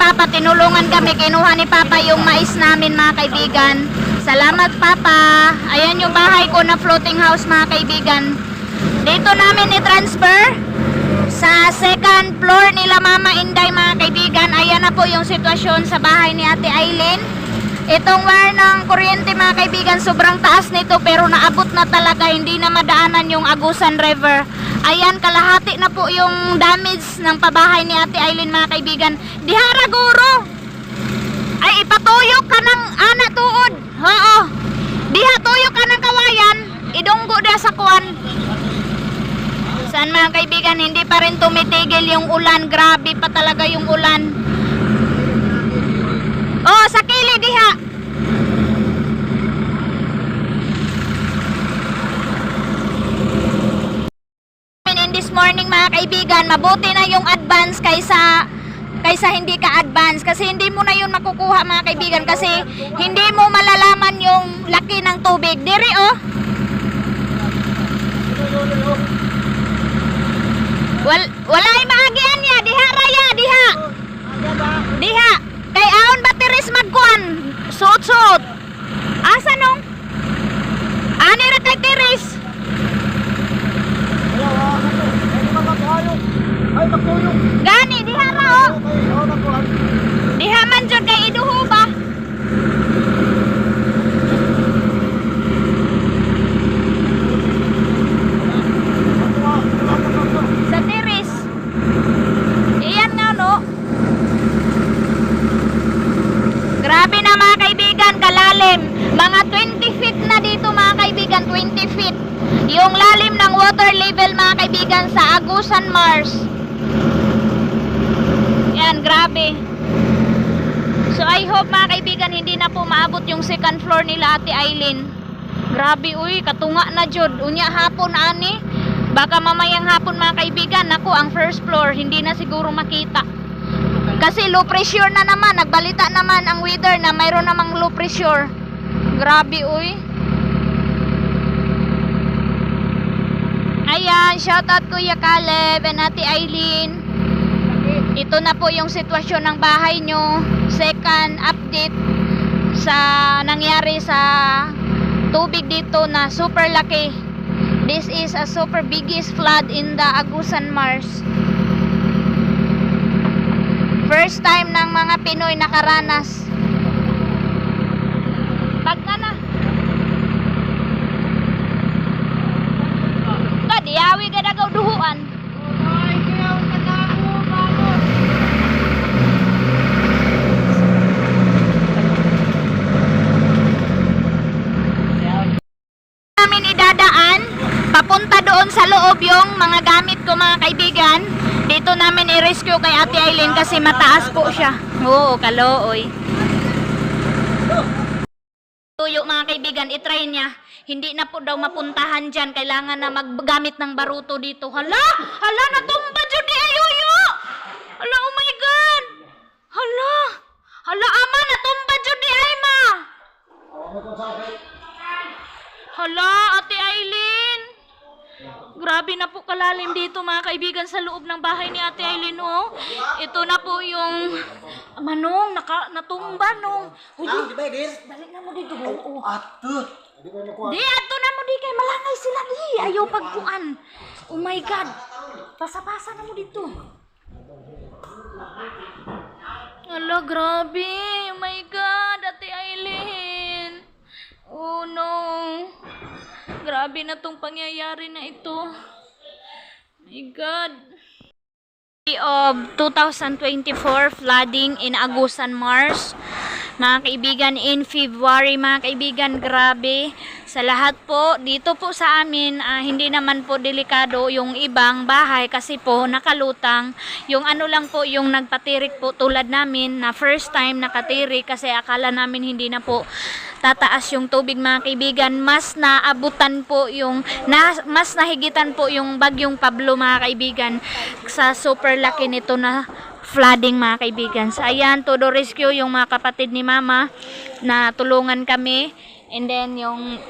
Papa, tinulungan kami. Kinuha ni Papa yung mais namin mga kaibigan. Salamat Papa. Ayan yung bahay ko na floating house mga kaibigan. Dito namin i-transfer sa second floor nila Mama Inday mga kaibigan. Ayan na po yung sitwasyon sa bahay ni Ate Aileen. Itong wire ng kuryente mga kaibigan, sobrang taas nito pero naabot na talaga, hindi na madaanan yung Agusan River. Ayan, kalahati na po yung damage ng pabahay ni Ate Aileen mga kaibigan. Dihara guro! Ay, ipatuyok ka ng anak tuod. Oo. Diha tuyok ka ng kawayan, idunggo da sa kuwan. Saan mga kaibigan, hindi pa rin tumitigil yung ulan. Grabe pa talaga yung ulan. Oh, sa kili diha. In this morning mga kaibigan, mabuti na yung advance kaysa hindi ka advance, kasi hindi mo na yun makukuha mga kaibigan, kasi hindi mo malalaman yung laki ng tubig. Diri oh. Walay maagian niya, diha raya, diha. Diha. Kay aon ba tiris magkuan? Suot-suot. Asa nung? Ani ra kay tiris. Gani diha ra oh. Diha man jud kay iduho ba? Sa tiris. Iyan nga no. Grabe na mga kaibigan, kalalim. Mga 20 feet na dito mga kaibigan, 20 feet. Yung lalim ng water level mga kaibigan sa Agusan Mars. Yan, grabe. So I hope mga kaibigan hindi na po maabot yung second floor nila Ate Aileen. Grabe uy, katunga na jud. Unya hapon ani. Baka mamayang hapon mga kaibigan, ako ang first floor hindi na siguro makita. Kasi low pressure na naman, nagbalita naman ang weather na mayroon namang low pressure. Grabe uy. Ayan, shoutout Kuya Caleb and Ate Aileen. Ito na po yung sitwasyon ng bahay nyo. Second update sa nangyari sa tubig dito na super laki. This is a super biggest flood in the Agusan Mars. First time ng mga Pinoy nakaranas. Pagka na. Diyawi ka na duhuan. Namin idadaan papunta doon sa loob yung mga gamit ko mga kaibigan. Dito namin i-rescue kay Ate Aileen kasi mataas po siya. Oo, kalooy. Tuyo mga kaibigan, itry niya. Hindi na po daw mapuntahan dyan. Kailangan na maggamit ng baruto dito. Hala! Hala! Natumba dyan di ayuyo! Hala! Oh my God! Hala! Hala ama! Natumba dyan di ay ma! Hala! Ate Aileen! Grabe na po kalalim dito mga kaibigan sa loob ng bahay ni Ate Aileen oh. Ito na po yung manong natumba nung. Balik na mo dito. Oh. Di ato na mo di kay malangay sila di. Ayaw pagkuan. Oh my God. Pasa-pasa na mo dito. Hala, grabe. Oh my God, Ate Aileen. Oh no. Grabe na tong pangyayari na ito. My God. Of 2024 flooding in Agusan Mars. Mga kaibigan, in February mga kaibigan, grabe. Sa lahat po, dito po sa amin, hindi naman po delikado yung ibang bahay kasi po nakalutang. Yung ano lang po, yung nagpatirik po tulad namin na first time nakatirik kasi akala namin hindi na po tataas yung tubig mga kaibigan. Mas naabutan po yung, mas nahigitan po yung bagyong Pablo mga kaibigan sa super laki nito na flooding mga kaibigan. So ayan, todo rescue yung mga kapatid ni Mama na tulungan kami. And then yung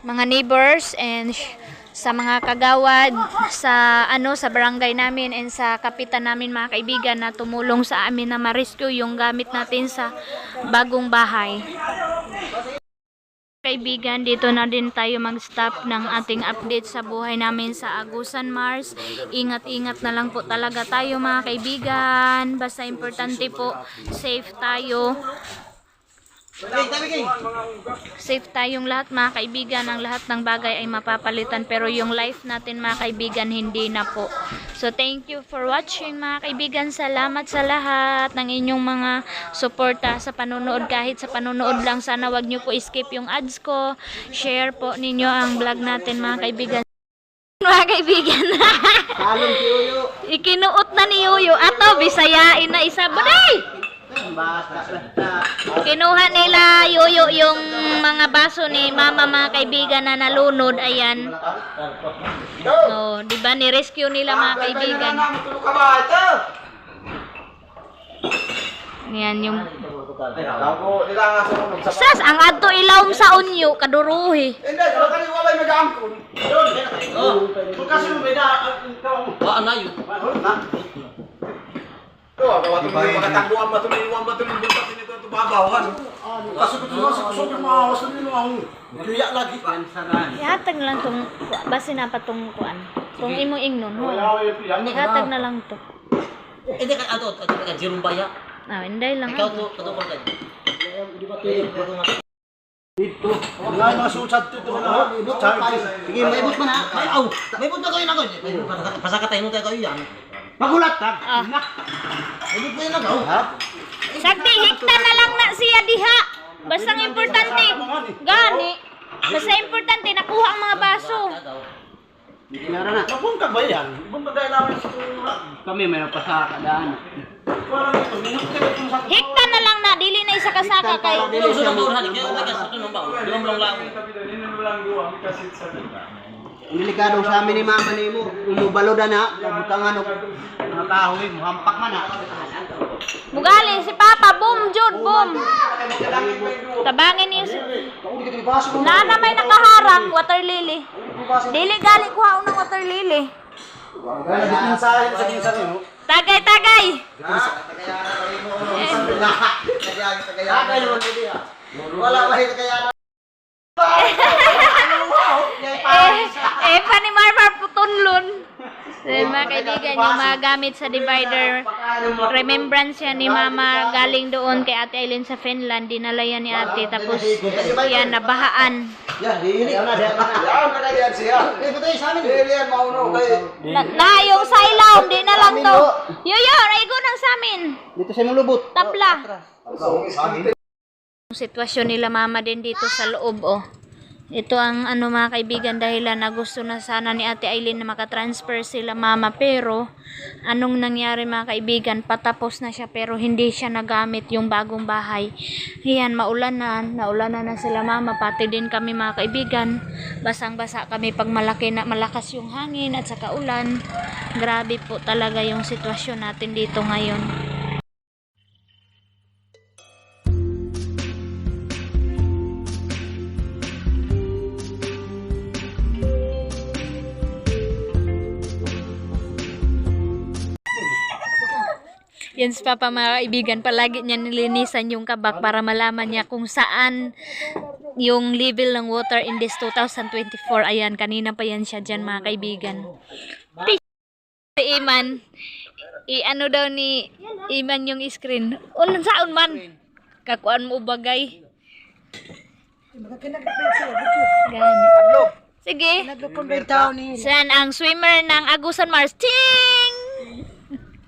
mga neighbors and sa mga kagawad, sa barangay namin and sa kapitan namin mga kaibigan na tumulong sa amin na ma-rescue yung gamit natin sa bagong bahay. Kaibigan, dito na din tayo mag-stop ng ating update sa buhay namin sa Agusan Mars. Ingat-ingat na lang po talaga tayo mga kaibigan. Basta importante po, safe tayo. Safe tayong lahat mga kaibigan. Ang lahat ng bagay ay mapapalitan, pero yung life natin mga kaibigan hindi na po. So thank you for watching mga kaibigan. Salamat sa lahat ng inyong mga suporta sa panonood. Kahit sa panonood lang, sana wag nyo po skip yung ads ko. Share po ninyo ang vlog natin mga kaibigan. Mga kaibigan. Ikinuot na ni Yuyo. Ato, bisayain na isa. Buday! Kinuha nila Yuyo yung mga baso ni mama mga kaibigan na nalunod. Ayan. Oh, di ba ni-rescue nila mga kaibigan. Yan yung sas ang adto ilawom sa unyo kaduruhi. Hindi, kani wala mag-angkon. Kasi mo beda wa na yun. Makatangguan ba ito? Iwan ba ito? Hindi ba ito babawan? Kasi ito mga mahawas na nila ako. Kaya lagi. Ihatag lang itong, base na pa itong kuan. Itong imong ingnon. Ihatag na lang ito. Hindi ka ato ka Jirumbaya. Hindi lang. Ikaw to katukol ka. Dito. Wala mga susad dito na. Sige, may ibot man ha. May ibot na kayo na ko. Pasakatay mo tayo yan. Magulat ta. Ibot mo yun ako. Sagdi, hikta na lang na siya diha. Basta ang importante. Gani. Basta importante, nakuha ang mga baso. Dinara na. Mapunta ba yan? Ibang bagay namin sa kami may napasakadaan. Hikta na lang na, dili na isa kasaka kay. Dili siya mo. Kaya umaga sa tunong ba? Lumlong lang. Ang delikado sa amin ni mama ni mo, umubaloda na, kabutangan og mga kahoy, muhampak man na. Mugali si Papa, boom jud, boom. Tabangin niyo. Na may nakaharang water lily. Dili gali kuha unang water lily. Sa kinsa niyo. Tagay, tagay. Wala ba kaya Pa ni Marmar putunlon. Mga kaibigan, yung mga gamit sa divider, remembrance yan ni Mama galing doon kay Ate Aileen sa Finland. Dinala yan ni Ate, tapos yan, nabahaan. Na yung sailaw, di na lang to. Yoyo, raigo ng samin. Dito sa mong lubot. Tapla. Sitwasyon nila Mama din dito sa loob, oh. Ito ang mga kaibigan, dahilan na gusto na sana ni Ate Aileen na makatransfer sila Mama, pero anong nangyari mga kaibigan, patapos na siya pero hindi siya nagamit yung bagong bahay. Ayan, naulanan na sila Mama, pati din kami mga kaibigan, basang-basa kami pag malakas yung hangin at saka ulan. Grabe po talaga yung sitwasyon natin dito ngayon. Yan si Papa mga kaibigan, palagi niya nilinisan yung kabak para malaman niya kung saan yung level ng water in this 2024. Ayan, kanina pa yan siya dyan mga kaibigan. Si Iman, ano daw ni Iman yung screen. Unang saan man? Kakuan mo bagay. Gani. Sige. Saan ang swimmer ng Agusan Mars? Ting!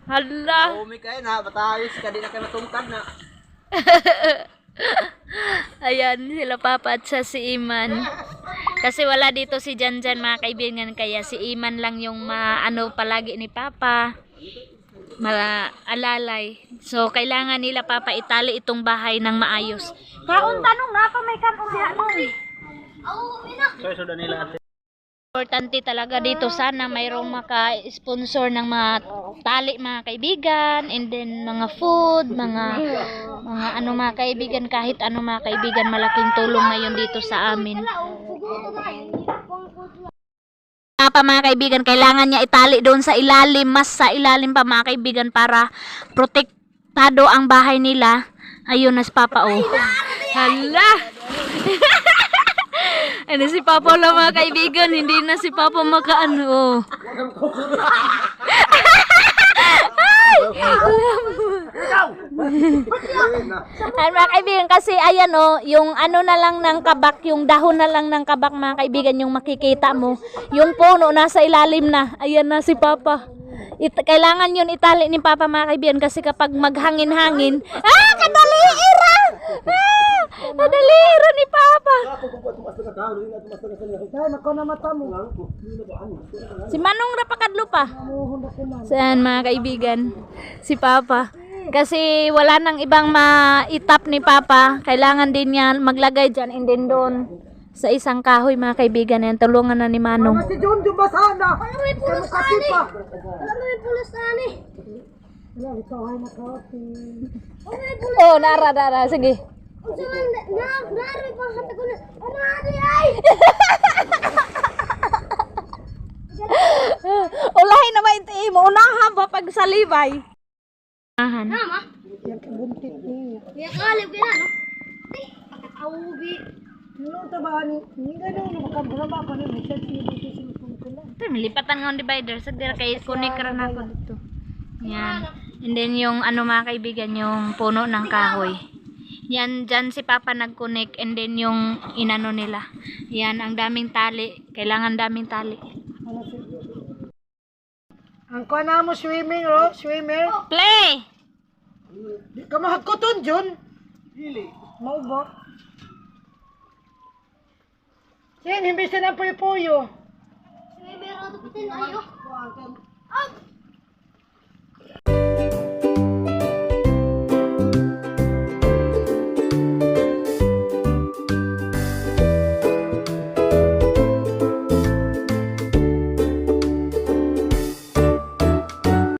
Hala. Umi kay na, batayos ka di na kay matungkad na. Ayan, sila Papa at sa si Iman. Kasi wala dito si Janjan mga kaibigan, kaya si Iman lang yung palagi ni Papa. Alalay. So, kailangan nila Papa itali itong bahay ng maayos. Kaon tanong na pa may kanon diha nun. So, sudah nila. Importante talaga dito, sana mayroong maka-sponsor ng mga tali mga kaibigan, and then mga food, mga mga kaibigan, kahit mga kaibigan, malaking tulong ngayon dito sa amin. Papa mga kaibigan, kailangan niya itali doon sa ilalim, mas sa ilalim pa mga kaibigan para protektado ang bahay nila. Ayun na si Papa oh. Hala! Ano si Papa lang mga kaibigan, hindi na si Papa makaano oh. Ay, mga kaibigan, kasi ayan o, yung ano na lang ng kabak, yung dahon na lang ng kabak mga kaibigan, yung makikita mo, yung puno nasa ilalim na, ayan na si Papa. Kailangan yun itali ni Papa mga kaibigan, kasi kapag maghangin-hangin, kadaliira! Kadaliira ni Papa! Si Manong Rapakadlo pa. Saan mga kaibigan? Si Papa. Kasi wala nang ibang maitap ni Papa. Kailangan din niya maglagay dyan and then doon sa isang kahoy mga kaibigan. Yan, tulungan na ni Manong. Si John, di ba sana? Alam mo yung pulos ani? Alam mo yung pulos ani? Oh, nara. Sige. Unsa man nari pa sa tagon. Ano ani ay? Ulahin na mainti mo. Unahan ba pag salibay? Unahan. Tama. Yang buntit niya. Ya kalib gina no. Pakatawbi. Ano tabahan ni ganun na makabraba ko ni message ni dito sa pungkulan. Ito, lipatan nga ang divider. Sa dira kay kunik ra na ako dito. Yan. And then yung ano mga kaibigan, yung puno ng kahoy. Yan, dyan si Papa nagkunik and then yung inano nila. Yan, ang daming tali. Kailangan daming tali. Ang kuha mo swimming, ro? Swimmer? Play! Di ka mahagkuton, John. Dili. Mau ba? Sin, himbisan ang puyo-puyo. May meron to pitin ayo.